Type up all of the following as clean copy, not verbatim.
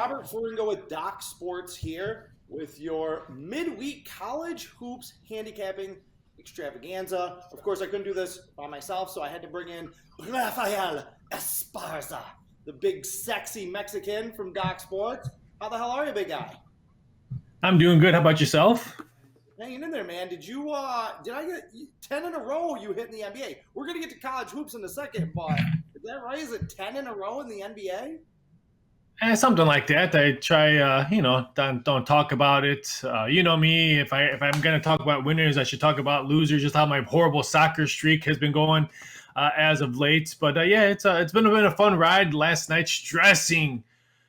Robert Ferringo with Doc Sports here with your midweek college hoops handicapping extravaganza. Of course, I couldn't do this by myself, so I had to bring in Raphael Esparza, the big sexy Mexican from Doc Sports. How the hell are you, big guy? I'm doing good. How about yourself? Hanging in there, man. Did I get 10 in a row you hit in the NBA? We're going to get to college hoops in a second, but is that right? Is it 10 in a row in the NBA? Something like that. I try, don't talk about it. You know me. If I'm gonna talk about winners, I should talk about losers. Just how my horrible soccer streak has been going as of late. But yeah, it's been a fun ride. Last night, stressing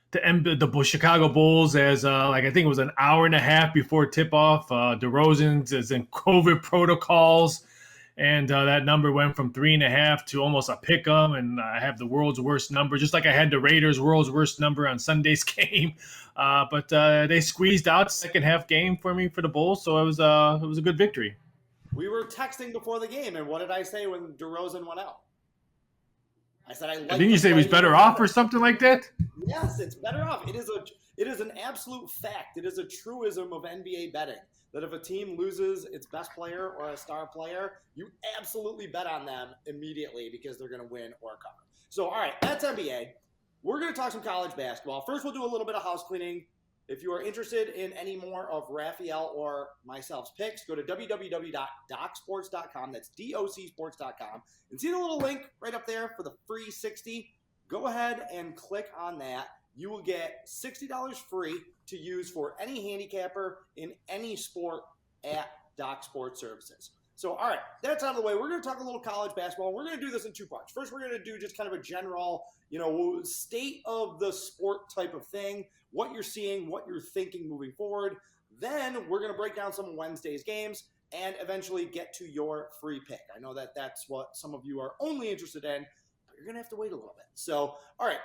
to end the Chicago Bulls as I think it was an hour and a half before tip off. DeRozan is in COVID protocols. And that number went from 3.5 to almost a pick 'em, and I have the world's worst number, just like I had the Raiders' world's worst number on Sunday's game. But they squeezed out second half game for me for the Bulls, so it was a good victory. We were texting before the game, and what did I say when DeRozan went out? I said I like. Didn't you say he was better off or something like that? Yes, it's better off. It is an absolute fact. It is a truism of NBA betting that if a team loses its best player or a star player, you absolutely bet on them immediately because they're going to win or cover. So, all right, that's NBA. We're going to talk some college basketball. First, we'll do a little bit of house cleaning. If you are interested in any more of Raphael or myself's picks, go to www.docsports.com. That's docsports.com. And see the little link right up there for the free 60? Go ahead and click on that. You will get $60 free to use for any handicapper in any sport at Doc Sports Services. So, all right, that's out of the way. We're going to talk a little college basketball. We're going to do this in two parts. First, we're going to do just kind of a general, state of the sport type of thing, what you're seeing, what you're thinking moving forward. Then we're going to break down some of Wednesday's games and eventually get to your free pick. I know that that's what some of you are only interested in, but you're going to have to wait a little bit. So, all right.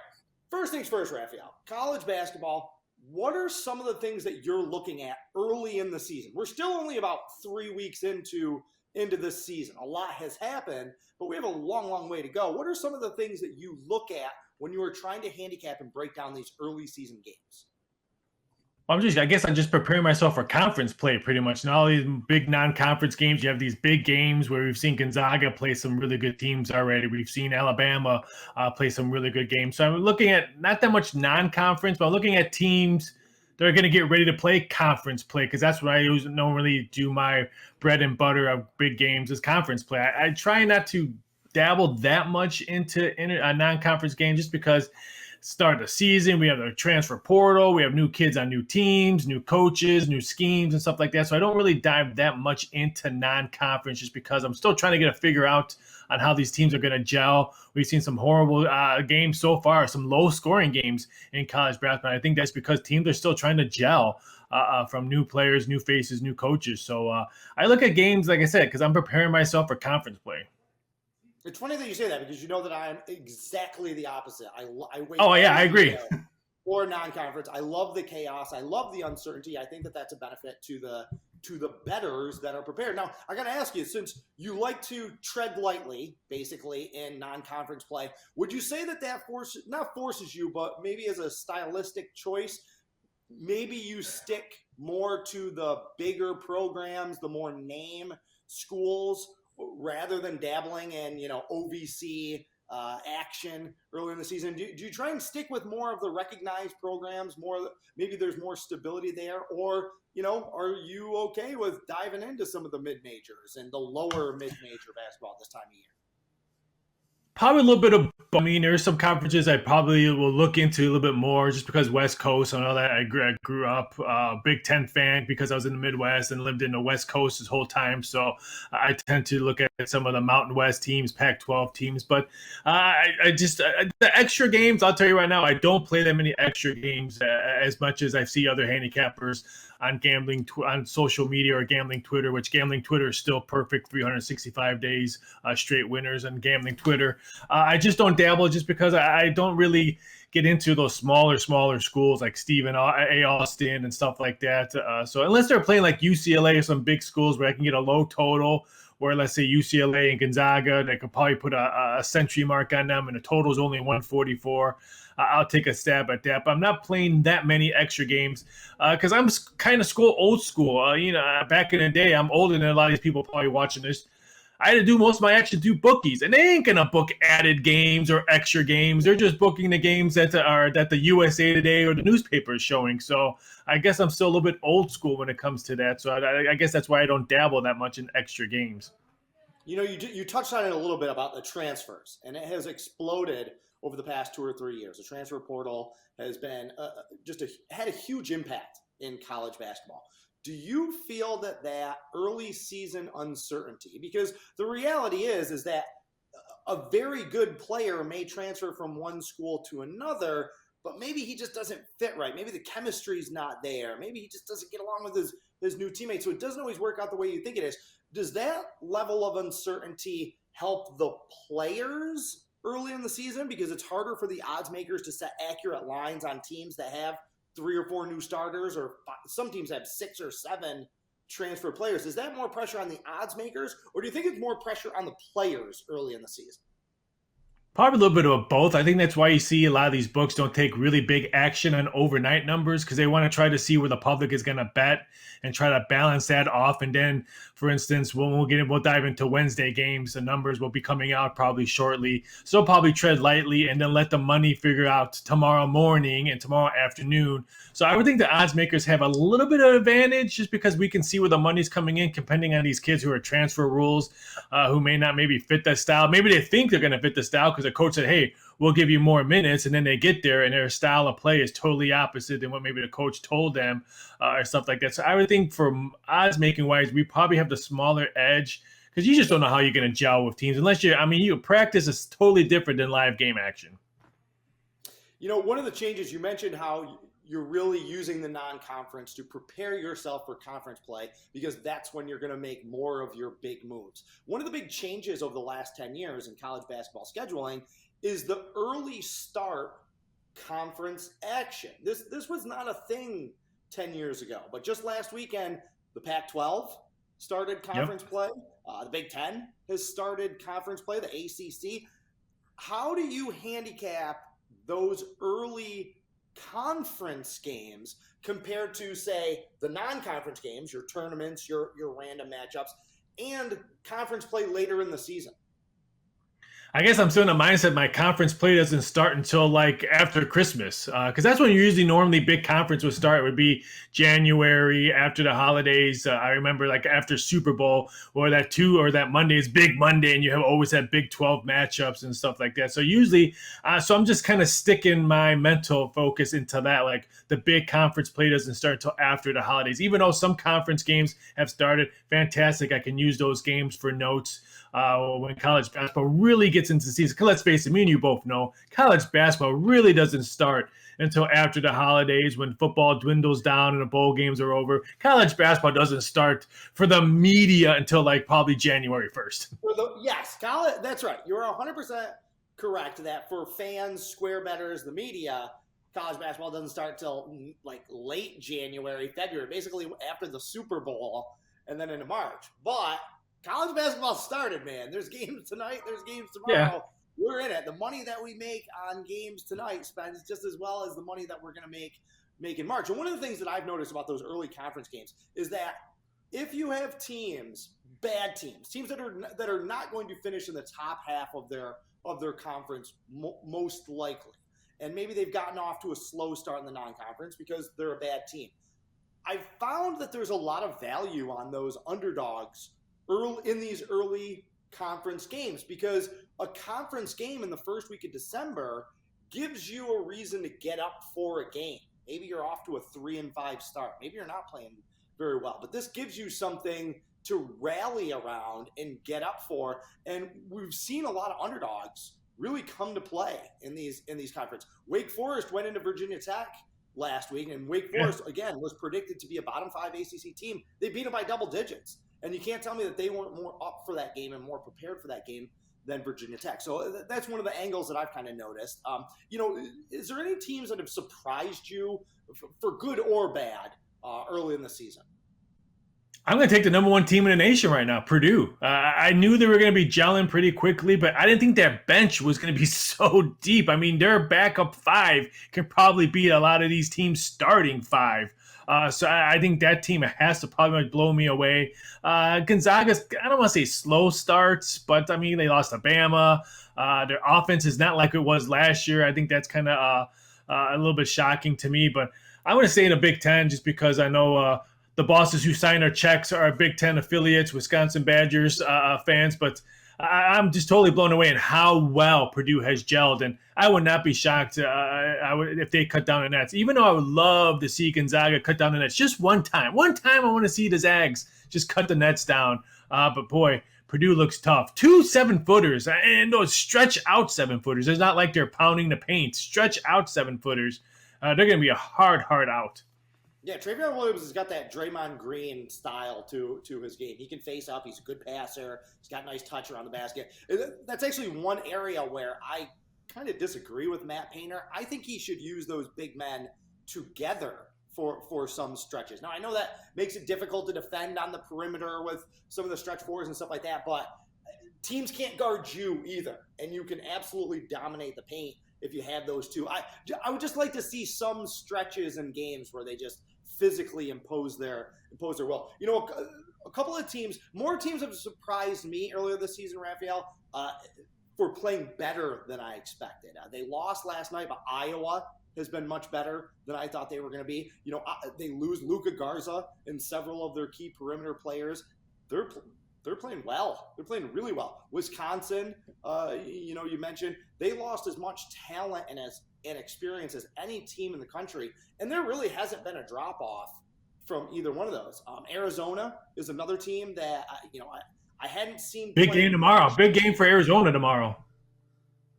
First things first, Raphael, college basketball, what are some of the things that you're looking at early in the season? We're still only about 3 weeks into this season. A lot has happened, but we have a long, long way to go. What are some of the things that you look at when you are trying to handicap and break down these early season games? I guess I'm just preparing myself for conference play pretty much. Now all these big non-conference games, you have these big games where we've seen Gonzaga play some really good teams already. We've seen Alabama play some really good games. So I'm looking at not that much non-conference, but I'm looking at teams that are going to get ready to play conference play because that's what I normally do my bread and butter of big games is conference play. I try not to dabble that much into a non-conference game just because start the season, we have the transfer portal, we have new kids on new teams, new coaches, new schemes and stuff like that. So I don't really dive that much into non-conference just because I'm still trying to get a figure out on how these teams are going to gel. We've seen some horrible games so far, some low-scoring games in college basketball. I think that's because teams are still trying to gel from new players, new faces, new coaches. So I look at games, like I said, because I'm preparing myself for conference play. It's funny that you say that because you know that I'm exactly the opposite. I wait. Oh yeah, I agree. For non-conference, I love the chaos. I love the uncertainty. I think that that's a benefit to the bettors that are prepared. Now, I got to ask you, since you like to tread lightly, basically in non-conference play, would you say that forces you, but maybe as a stylistic choice, maybe you stick more to the bigger programs, the more name schools, rather than dabbling in, OVC action early in the season? Do you try and stick with more of the recognized programs, maybe there's more stability there, or, are you okay with diving into some of the mid-majors and the lower mid-major basketball this time of year? Probably a little bit of, there's some conferences I probably will look into a little bit more just because West Coast and all that. I grew up Big Ten fan because I was in the Midwest and lived in the West Coast this whole time. So I tend to look at some of the Mountain West teams, Pac-12 teams. But the extra games, I'll tell you right now, I don't play that many extra games as much as I see other handicappers on gambling on social media or gambling Twitter, which gambling Twitter is still perfect, 365 days straight winners on gambling Twitter. I just don't dabble just because I don't really get into those smaller schools like Stephen A. Austin and stuff like that. So unless they're playing like UCLA or some big schools where I can get a low total, where let's say UCLA and Gonzaga, they could probably put a century mark on them and the total is only 144. I'll take a stab at that, but I'm not playing that many extra games because I'm kind of old school. Back in the day, I'm older than a lot of these people probably watching this. I had to do most of my action through bookies, and they ain't gonna book added games or extra games. They're just booking the games that the USA Today or the newspaper is showing. So I guess I'm still a little bit old school when it comes to that. So I guess that's why I don't dabble that much in extra games. You touched on it a little bit about the transfers, and it has exploded over the past 2 or 3 years. The transfer portal has been had a huge impact in college basketball. Do you feel that early season uncertainty, because the reality is that a very good player may transfer from one school to another, but maybe he just doesn't fit right. Maybe the chemistry is not there. Maybe he just doesn't get along with his new teammates. So it doesn't always work out the way you think it is. Does that level of uncertainty help the players early in the season? Because it's harder for the odds makers to set accurate lines on teams that have 3 or 4 new starters, or some teams have 6 or 7 transfer players. Is that more pressure on the odds makers, or do you think it's more pressure on the players early in the season? Probably a little bit of both. I think that's why you see a lot of these books don't take really big action on overnight numbers because they want to try to see where the public is going to bet and try to balance that off. And then, for instance, we'll dive into Wednesday games. The numbers will be coming out probably shortly. So probably tread lightly and then let the money figure out tomorrow morning and tomorrow afternoon. So I would think the odds makers have a little bit of advantage just because we can see where the money's coming in, depending on these kids who are transfer rules, who may not maybe fit that style. Maybe they think they're going to fit the style because the coach said, hey, we'll give you more minutes, and then they get there and their style of play is totally opposite than what maybe the coach told them or stuff like that. So I would think from odds making wise, we probably have the smaller edge because you just don't know how you're going to gel with teams unless you practice is totally different than live game action. One of the changes you mentioned how you're really using the non-conference to prepare yourself for conference play because that's when you're going to make more of your big moves. One of the big changes over the last 10 years in college basketball scheduling is the early start conference action. This was not a thing 10 years ago, but just last weekend, the Pac-12 started conference play. The Big Ten has started conference play, the ACC. How do you handicap those early conference games compared to, say, the non-conference games, your tournaments, your random matchups, and conference play later in the season? I guess I'm still in the mindset my conference play doesn't start until like after Christmas because that's when usually normally big conference would start. It would be January after the holidays. I remember like after Super Bowl or that Monday is Big Monday and you have always had Big 12 matchups and stuff like that. So usually, so I'm just kind of sticking my mental focus into that. Like the big conference play doesn't start until after the holidays, even though some conference games have started. Fantastic. I can use those games for notes. When college basketball really gets into the season. Let's face it, me and you both know, college basketball really doesn't start until after the holidays when football dwindles down and the bowl games are over. College basketball doesn't start for the media until like probably January 1st. Yes, that's right. You're 100% correct that for fans, square bettors, the media, college basketball doesn't start till like late January, February, basically after the Super Bowl and then into March. But college basketball started, man. There's games tonight. There's games tomorrow. Yeah. We're in it. The money that we make on games tonight spends just as well as the money that we're going to make in March. And one of the things that I've noticed about those early conference games is that if you have teams, bad teams that are not going to finish in the top half of their conference, most likely, and maybe they've gotten off to a slow start in the non-conference because they're a bad team. I've found that there's a lot of value on those underdogs in these early conference games because a conference game in the first week of December gives you a reason to get up for a game. Maybe you're off to a 3-5 start. Maybe you're not playing very well, but this gives you something to rally around and get up for. And we've seen a lot of underdogs really come to play in these conferences. Wake Forest went into Virginia Tech last week, and Wake Forest, again, was predicted to be a bottom 5 ACC team. They beat them by double digits. And you can't tell me that they weren't more up for that game and more prepared for that game than Virginia Tech. So that's one of the angles that I've kind of noticed. Is there any teams that have surprised you for good or bad early in the season? I'm going to take the number one team in the nation right now, Purdue. I knew they were going to be gelling pretty quickly, but I didn't think that bench was going to be so deep. I mean, their backup five can probably beat a lot of these teams' starting five. So I think that team has to probably blow me away. Gonzaga's, I don't want to say slow starts, but I mean, they lost to Bama. Their offense is not like it was last year. I think that's kind of a little bit shocking to me, but I'm going to say in the Big Ten just because I know the bosses who sign our checks are Big Ten affiliates, Wisconsin Badgers fans, but I'm just totally blown away in how well Purdue has gelled, and I would not be shocked if they cut down the nets. Even though I would love to see Gonzaga cut down the nets just one time. One time I want to see the Zags just cut the nets down. But boy, Purdue looks tough. 2 7-footers, and those stretch out 7-footers. It's not like they're pounding the paint. Stretch out 7-footers. They're going to be a hard out. Yeah, Travion Williams has got that Draymond Green style to his game. He can face up. He's a good passer. He's got nice touch around the basket. That's actually one area where I kind of disagree with Matt Painter. I think he should use those big men together for some stretches. Now, I know that makes it difficult to defend on the perimeter with some of the stretch fours and stuff like that, but teams can't guard you either, and you can absolutely dominate the paint if you have those two. I would just like to see some stretches in games where they just physically impose their will. A couple of teams, more teams have surprised me earlier this season, Raphael, for playing better than I expected. They lost last night, but Iowa has been much better than I thought they were going to be. They lose Luka Garza and several of their key perimeter players. They're playing well. They're playing really well. Wisconsin, you mentioned, they lost as much talent and experience as any team in the country, and there really hasn't been a drop-off from either one of those. Arizona is another team that, I hadn't seen. Big game tomorrow. Big game for Arizona tomorrow.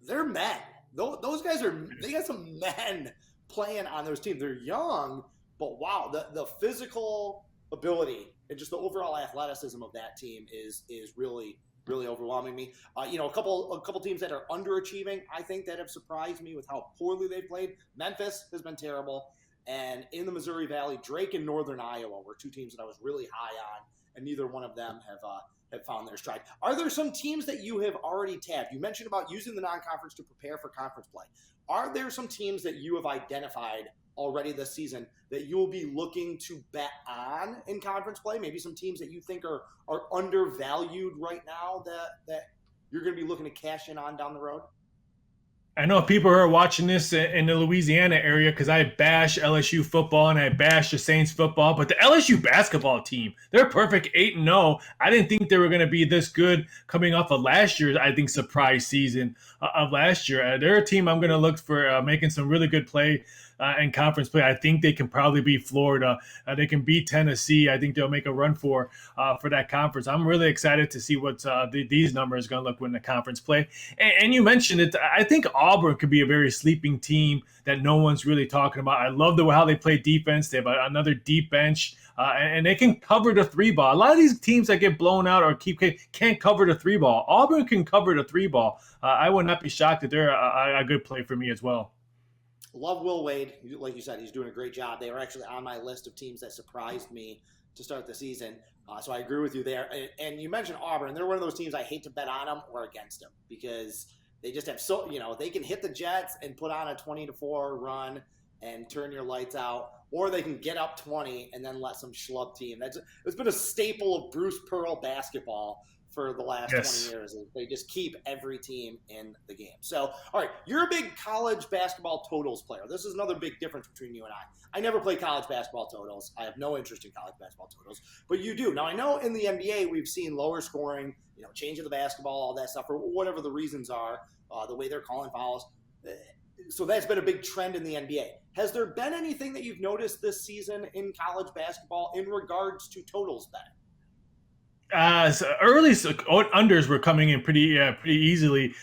They're men. Those guys they got some men playing on those teams. They're young, but wow, the physical ability and just the overall athleticism of that team is really, really overwhelming me. A couple teams that are underachieving, I think, that have surprised me with how poorly they've played. Memphis has been terrible, and in the Missouri Valley, Drake and Northern Iowa were two teams that I was really high on, and neither one of them have found their stride. Are there some teams that you have already tabbed? You mentioned about using the non-conference to prepare for conference play. Are there some teams that you have identified already this season that you'll be looking to bet on in conference play? Maybe some teams that you think are undervalued right now that you're going to be looking to cash in on down the road? I know people are watching this in the Louisiana area because I bash LSU football and I bash the Saints football, but the LSU basketball team, they're perfect 8-0. I didn't think they were going to be this good coming off of last year's, I think, surprise season of last year. They're a team I'm going to look for making some really good play in conference play. I think they can probably beat Florida. They can beat Tennessee. I think they'll make a run for that conference. I'm really excited to see what these numbers are going to look when the conference play. And you mentioned it. I think Auburn could be a very sleeping team that no one's really talking about. I love how they play defense. They have another deep bench, and they can cover the 3-ball. A lot of these teams that get blown out or can't cover the 3-ball. Auburn can cover the 3-ball. I would not be shocked that they're a good play for me as well. Love Will Wade. Like you said, he's doing a great job. They were actually on my list of teams that surprised me to start the season. So I agree with you there. And you mentioned Auburn. They're one of those teams I hate to bet on them or against them because they just have they can hit the Jets and put on a 20-4 run and turn your lights out, or they can get up 20 and then let some schlub team. It's been a staple of Bruce Pearl basketball for the last 20 years. They just keep every team in the game. So, all right, you're a big college basketball totals player. This is another big difference between you and I. I never play college basketball totals. I have no interest in college basketball totals, but you do. Now, I know in the NBA we've seen lower scoring, change of the basketball, all that stuff, or whatever the reasons are, the way they're calling fouls. So that's been a big trend in the NBA. Has there been anything that you've noticed this season in college basketball in regards to totals betting? Unders were coming in pretty easily.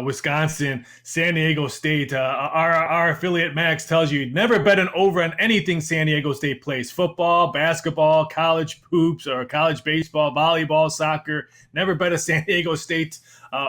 Wisconsin, San Diego State. Our affiliate Max tells you never bet an over on anything San Diego State plays: football, basketball, college hoops, or college baseball, volleyball, soccer. Never bet a San Diego State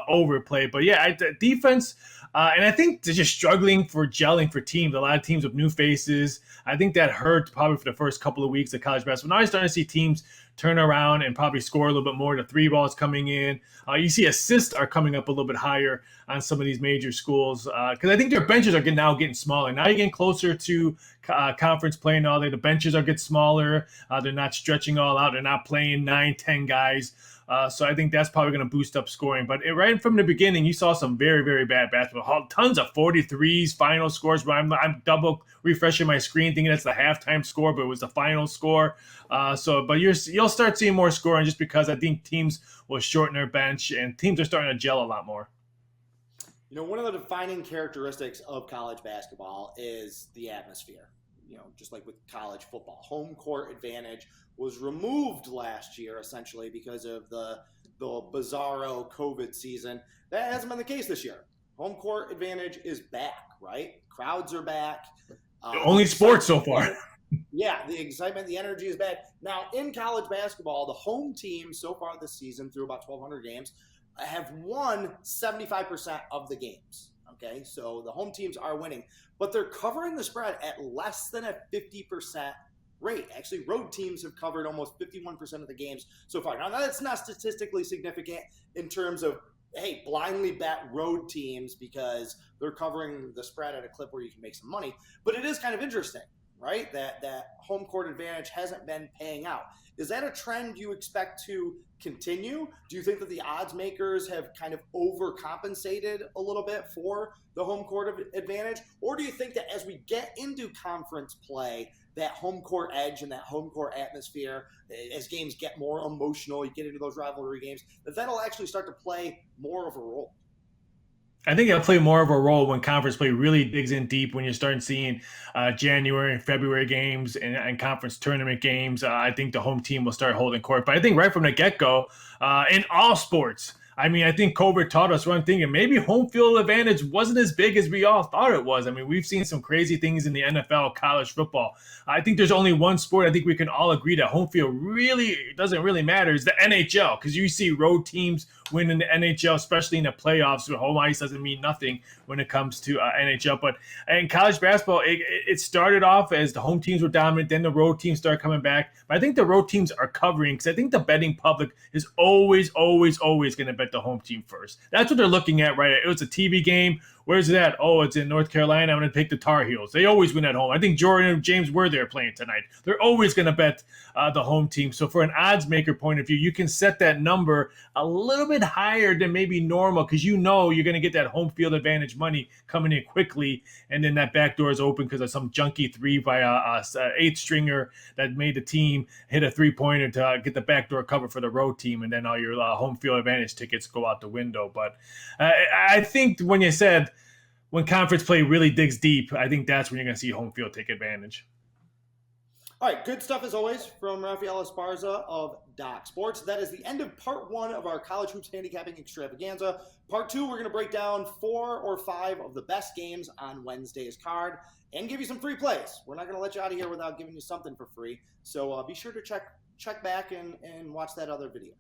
overplay. But yeah, defense. And I think they're just struggling for gelling for teams. A lot of teams with new faces. I think that hurt probably for the first couple of weeks of college basketball. Now you're starting to see teams turn around and probably score a little bit more. The three balls coming in. You see assists are coming up a little bit higher on some of these major schools because I think their benches are now getting smaller. Now you're getting closer to conference play and all that. The benches are getting smaller. They're not stretching all out. They're not playing 9-10 guys. So I think that's probably going to boost up scoring. But right from the beginning, you saw some very, very bad basketball. Tons of 43s, final scores. But I'm double refreshing my screen thinking that's the halftime score, but it was the final score. But you'll start seeing more scoring just because I think teams will shorten their bench and teams are starting to gel a lot more. You know, one of the defining characteristics of college basketball is the atmosphere. You know, just like with college football, home court advantage was removed last year essentially because of the bizarro COVID season. That hasn't been the case this year. Home court advantage is back, right? Crowds are back. Only sports so far. Yeah, the excitement, the energy is back. Now, in college basketball, the home team so far this season through about 1,200 games have won 75% of the games. Okay, so the home teams are winning, but they're covering the spread at less than a 50% rate. Actually, road teams have covered almost 51% of the games so far. Now, that's not statistically significant in terms of, hey, blindly bet road teams because they're covering the spread at a clip where you can make some money. But it is kind of interesting, right, that home court advantage hasn't been paying out. Is that a trend you expect to continue? Do you think that the odds makers have kind of overcompensated a little bit for the home court advantage? Or do you think that as we get into conference play, that home court edge and that home court atmosphere, as games get more emotional, you get into those rivalry games, that'll actually start to play more of a role? I think it'll play more of a role when conference play really digs in deep, when you start seeing January and February games and conference tournament games. I think the home team will start holding court. But I think right from the get-go, in all sports, I mean, I think COVID taught us one thing, and maybe home field advantage wasn't as big as we all thought it was. I mean, we've seen some crazy things in the NFL, college football. I think there's only one sport I think we can all agree that home field really doesn't really matter is the NHL, because you see road teams win in the NHL, especially in the playoffs, where home ice doesn't mean nothing when it comes to NHL. But in college basketball, it started off as the home teams were dominant, then the road teams started coming back. But I think the road teams are covering, because I think the betting public is always going to bet the home team first. That's what they're looking at, right? It was a TV game. Where's it at? Oh, it's in North Carolina. I'm going to pick the Tar Heels. They always win at home. I think Jordan and James were there playing tonight. They're always going to bet the home team. So for an odds maker point of view, you can set that number a little bit higher than maybe normal, because you know you're going to get that home field advantage money coming in quickly, and then that back door is open because of some junky three by a eighth stringer that made the team hit a three-pointer to get the back door cover for the road team, and then all your home field advantage tickets go out the window. But I think when you said when conference play really digs deep, I think that's when you're going to see home field take advantage. All right, good stuff as always from Raphael Esparza of Doc Sports. That is the end of part one of our college hoops handicapping extravaganza. Part two, we're going to break down 4 or 5 of the best games on Wednesday's card and give you some free plays. We're not going to let you out of here without giving you something for free. So be sure to check back and watch that other video.